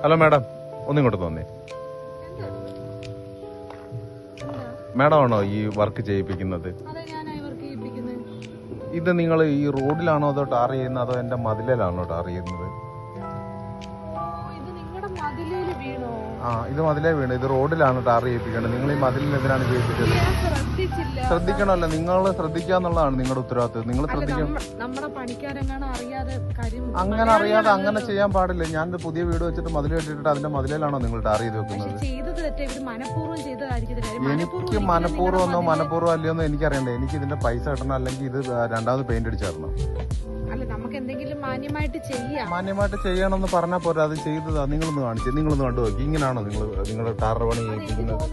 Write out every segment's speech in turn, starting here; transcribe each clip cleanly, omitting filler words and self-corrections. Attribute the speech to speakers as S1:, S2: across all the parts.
S1: Hello madam, ഒന്നിങ്ങോട്ട് തോന്നേ. Madam ആണോ ഈ വർക്ക് ചെയ്യിപ്പിക്കുന്നത്? ഇത് നിങ്ങൾ ഈ റോഡിലാണോ അതോ ടാർ ചെയ്യുന്നത്, അതോ എന്റെ മതിലിലാണോ ടാർ ചെയ്യുന്നത്? ഇത് മതിലേ വീണ്. ഇത് റോഡിലാണ് ടാർ ചെയ്യിപ്പിക്കേണ്ടത്. നിങ്ങൾ ഈ മതിലിനെതിരാണ് ചെയ്യിപ്പിച്ചത്. ശ്രദ്ധിക്കണമല്ലോ, നിങ്ങൾ ശ്രദ്ധിക്കാന്നുള്ളതാണ് നിങ്ങളുടെ ഉത്തരവാദിത്വം. നിങ്ങൾ ശ്രദ്ധിക്കണം. അങ്ങനെ അറിയാതെ അങ്ങനെ ചെയ്യാൻ പാടില്ല. ഞാൻ പുതിയ വീട് വെച്ചിട്ട് മതിൽ കെട്ടിട്ട് അതിന്റെ മതിലിലാണോ നിങ്ങൾ ടാർ ചെയ്ത് വെക്കുന്നത്? എനിക്ക് മനഃപൂർവ്വമെന്നോ മനഃപൂർവ്വം അല്ലയോന്നോ എനിക്കറിയണ്ടേ. എനിക്ക് ഇതിന്റെ പൈസ കിട്ടണം, അല്ലെങ്കിൽ ഇത് രണ്ടാമത് പെയിന്റ് അടിച്ചു തരണം. മാന്യമായിട്ട് ചെയ്യണമെന്ന് പറഞ്ഞാൽ പോരാ. അത് ചെയ്തതാ. നിങ്ങളൊന്ന് കാണിച്ചു, നിങ്ങളൊന്ന് കണ്ടു നോക്കി. ഇങ്ങനെയാണോ നിങ്ങളുടെ ടാർ പണി ചെയ്യിപ്പിക്കുന്നത്?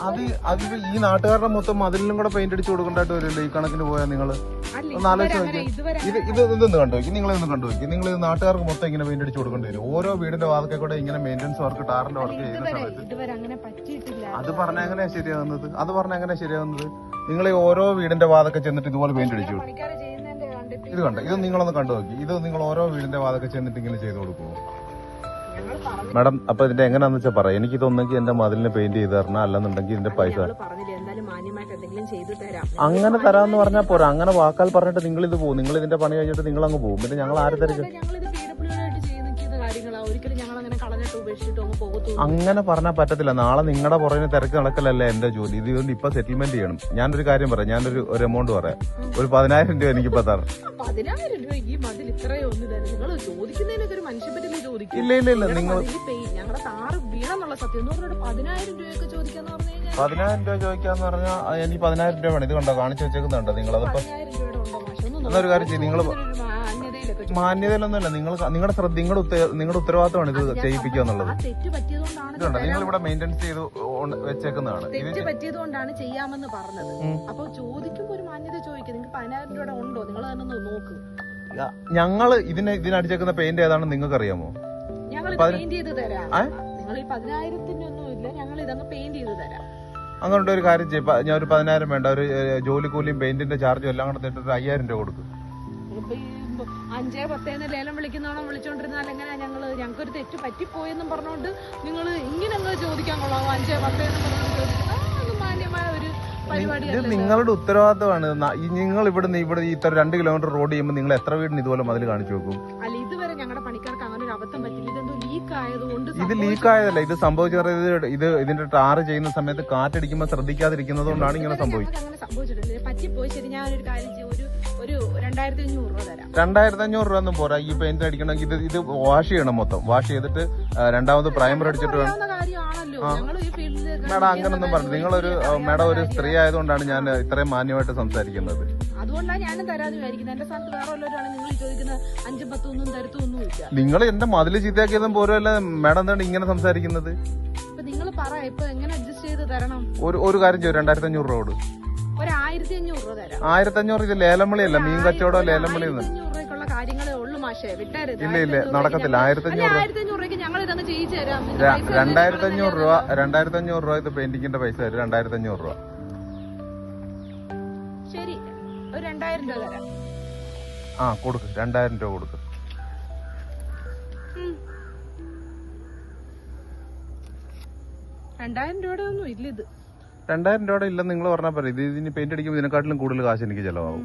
S1: അത് ഈ നാട്ടുകാരുടെ മൊത്തം മതിലിനും കൂടെ പെയിന്റ് അടിച്ചു കൊടുക്കേണ്ടതായിട്ട് വരില്ല ഈ കണക്കിന് പോയാൽ. നിങ്ങൾ ഒന്ന് ആലോചിച്ച് നോക്കി. ഇതൊന്ന് കണ്ടു നോക്കി, നിങ്ങളൊന്ന് കണ്ടു നോക്കി. നിങ്ങൾ ഇത് നാട്ടുകാർക്ക് മൊത്തം ഇങ്ങനെ പെയിന്റ് അടിച്ചു കൊടുക്കേണ്ടി വരും. ഓരോ വീടിന്റെ വാതൊക്കെ കൂടെ ഇങ്ങനെ മെയിൻ്റെനൻസ് വർക്ക്, ടാറിന്റെ വർക്ക് ചെയ്യുന്ന സമയത്ത് അത് പറഞ്ഞാൽ എങ്ങനെയാ ശരിയാവുന്നത്? നിങ്ങൾ ഈ ഓരോ വീടിന്റെ വാതൊക്കെ ചെന്നിട്ട് ഇതുപോലെ പെയിന്റ് അടിച്ചു കൊടുക്കും. ഇത് കണ്ടോ, ഇത് നിങ്ങളൊന്ന് കണ്ടു നോക്കി. ഇത് നിങ്ങൾ ഓരോ വീടിന്റെ വാതൊക്കെ ചെന്നിട്ട് ഇങ്ങനെ ചെയ്ത് കൊടുക്കുമോ മാഡം? അപ്പൊ ഇതിന്റെ എങ്ങനെയാന്ന് വെച്ചാൽ പറയാം. എനിക്കിതൊന്നെങ്കിൽ എന്റെ മതിലിന് പെയിന്റ് ചെയ്ത് തരണം, അല്ലെന്നുണ്ടെങ്കിൽ ഇതിന്റെ പൈസ അങ്ങനെ തരാന്ന് പറഞ്ഞാൽ പോരാ. അങ്ങനെ വാക്കാൽ പറഞ്ഞിട്ട് നിങ്ങൾ ഇത് പോകും. നിങ്ങൾ ഇതിന്റെ പണി കഴിഞ്ഞിട്ട് നിങ്ങൾ അങ്ങ് പോകും. പിന്നെ ഞങ്ങൾ ആര് തിരക്കും? അങ്ങനെ പറഞ്ഞാൽ പറ്റത്തില്ല. നാളെ നിങ്ങളുടെ പുറകിന് തിരക്ക് നടക്കലല്ലേ എന്റെ ജോലി. ഇതുകൊണ്ട് ഇപ്പൊ സെറ്റിൽമെന്റ് ചെയ്യണം. ഞാനൊരു കാര്യം പറയാം. ഞാനൊരു എമൗണ്ട് പറയാം. ഒരു 10,000 രൂപ എനിക്കിപ്പോ തരണം. ഇല്ല നിങ്ങൾ 10,000 രൂപ ചോദിക്കാന്ന് പറഞ്ഞാൽ എനിക്ക് 10,000 രൂപ വേണം. ഇത് കണ്ടോ, കാണിച്ചു വെച്ചേക്കുന്നുണ്ടോ നിങ്ങളതിപ്പോ? എന്നൊരു കാര്യം ചെയ്യും. നിങ്ങൾ മാന്യതയിലൊന്നുമല്ല, നിങ്ങളുടെ ഉത്തരവാദിത്തമാണ് ഇത് ചെയ്യിപ്പിക്കുക എന്നുള്ളത്. ഇതുണ്ട്, നിങ്ങൾ ഇവിടെ മെയിൻ്റെനൻസ് ചെയ്ത് വെച്ചേക്കുന്നതാണ്.
S2: പറ്റിയതുകൊണ്ടാണ് ചെയ്യാമെന്ന് പറഞ്ഞത്. അപ്പൊ ചോദിക്കുമ്പോ ഒരു മാന്യത ചോദിക്കും. നിങ്ങൾക്ക് 10,000 രൂപ ഉണ്ടോ? നിങ്ങൾ തന്നെ നോക്ക്.
S1: ഞങ്ങൾ ഇതിനടിച്ചേക്കുന്ന പെയിന്റ് ഏതാണെന്ന് നിങ്ങൾക്ക് അറിയാമോ?
S2: ഞങ്ങൾ പെയിന്റ് ചെയ്ത് തരാം. നിങ്ങൾ ഈ 10,000-ന്റെ ഇല്ല, ഞങ്ങൾ ഇതങ്ങ് പെയിന്റ് ചെയ്ത് തരാം.
S1: അങ്ങനെ ഒരു കാര്യം ചെയ്യും. ഞാൻ ഒരു 10,000 വേണ്ട, ഒരു ജോലിക്കൂലിയും പെയിന്റിന്റെ ചാർജും എല്ലാം കൂടെ ഇട്ടിട്ട് 5,000 രൂപ കൊടുക്കും.
S2: 5-10 ലേലം വിളിക്കുന്നോണം വിളിച്ചോണ്ടിരുന്നാൽ എങ്ങനെയാ? ഞങ്ങൾക്കൊരു തെറ്റ് പറ്റിപ്പോയെന്നും പറഞ്ഞോണ്ട് നിങ്ങൾ ഇങ്ങനെ ചോദിക്കാൻ കൊള്ളാമോ? 5-10 മാന്യമായ ഒരു
S1: ഇത് നിങ്ങളുടെ ഉത്തരവാദിത്തമാണ്. നിങ്ങൾ ഇവിടെ ഇത്ര 2 കിലോമീറ്റർ റോഡ് ചെയ്യുമ്പോൾ നിങ്ങൾ എത്ര വീടിന് ഇതുപോലെ മതിൽ കാണിച്ചു വെക്കും?
S2: അല്ല, ഇതുവരെ ഞങ്ങളുടെ പണിക്കാർക്ക് അങ്ങനെ ഒരു അബദ്ധം പറ്റില്ല. ഇതെന്തോ ലീക്ക് ആയതുകൊണ്ട്.
S1: ഇത് ലീക്ക് ആയതല്ല, ഇത് സംഭവിച്ചത് ഇതിന്റെ ടാർ ചെയ്യുന്ന സമയത്ത് കാറ്റടിക്കുമ്പോൾ ശ്രദ്ധിക്കാതിരിക്കുന്നത് കൊണ്ടാണ് ഇങ്ങനെ സംഭവിച്ചത്.
S2: അങ്ങനെ സംഭവിച്ചിട്ടില്ല, പറ്റിപ്പോയി. ശരി, ഞാനൊരു കാര്യം ചെയ്യും. ഒരു 2,500 രൂപ തരാം.
S1: 2,500 രൂപ ഒന്നും പോരാ. ഈ പെയിന്റ് അടിക്കണമെങ്കിൽ ഇത് വാഷ് ചെയ്യണം. മൊത്തം വാഷ് ചെയ്തിട്ട് രണ്ടാമത് പ്രൈമർ അടിച്ചിട്ട് വേണം. മാഡം അങ്ങനൊന്നും പറഞ്ഞു. നിങ്ങളൊരു ഒരു സ്ത്രീ ആയതുകൊണ്ടാണ് ഞാൻ ഇത്രയും മാന്യമായിട്ട് സംസാരിക്കുന്നത്.
S2: അതുകൊണ്ടാണ് ഞാനും തരാന്ന് വിചാരിക്കുന്നത്. എന്റെ സ്ഥാനത്ത് വേറെ വല്ലവരാണ് നിങ്ങൾ ചോദിക്കുന്നത് 5-10 തരത്തൊന്നുമില്ല.
S1: നിങ്ങൾ എന്റെ മതിൽ ചീത്തയാക്കിയതും പോരല്ല മാഡം, എന്താണ് ഇങ്ങനെ സംസാരിക്കുന്നത്?
S2: നിങ്ങൾ പറ, ഇപ്പൊ എങ്ങനെ അഡ്ജസ്റ്റ് ചെയ്ത് തരണം?
S1: ഒരു കാര്യം ചെയ്യും, 2,500 രൂപ കൊടുക്കും.
S2: ഒരു 1,500 രൂപ തരാം.
S1: 1,500 ഇത് ലേലംവിളിയല്ല, മീൻ കച്ചവടം ലേലംവിളി.
S2: 1,500 രൂപയ്ക്കുള്ള കാര്യങ്ങളേ ഉള്ളൂ മാഷേ, വിട്ടരുത്.
S1: ഇല്ല നടക്കത്തില്ല.
S2: 1,500 രൂപയ്ക്ക് ഞങ്ങൾ ഇതങ്ങ് ചെയ്യിച്ചു തരാം.
S1: 2,500 രൂപ ഇത് പെയിന്റിങ്ങിന്റെ പൈസ വരും. 2,500 രൂപ.
S2: ശരി, ഒരു 2,000 രൂപ തരാം.
S1: കൊടുക്ക്, 2,000 രൂപ കൊടുക്ക്.
S2: രൂപയുടെ ഒന്നും ഇല്ല. ഇത്
S1: 2,000 രൂപയുടെ ഇല്ലെന്ന് നിങ്ങൾ പറഞ്ഞാൽ പറയും. ഇതിന് പെയിന്റ് അടിക്കുമ്പോൾ ഇതിനെക്കാട്ടിലും കൂടുതൽ കാശ് എനിക്ക് ചെലവാകും.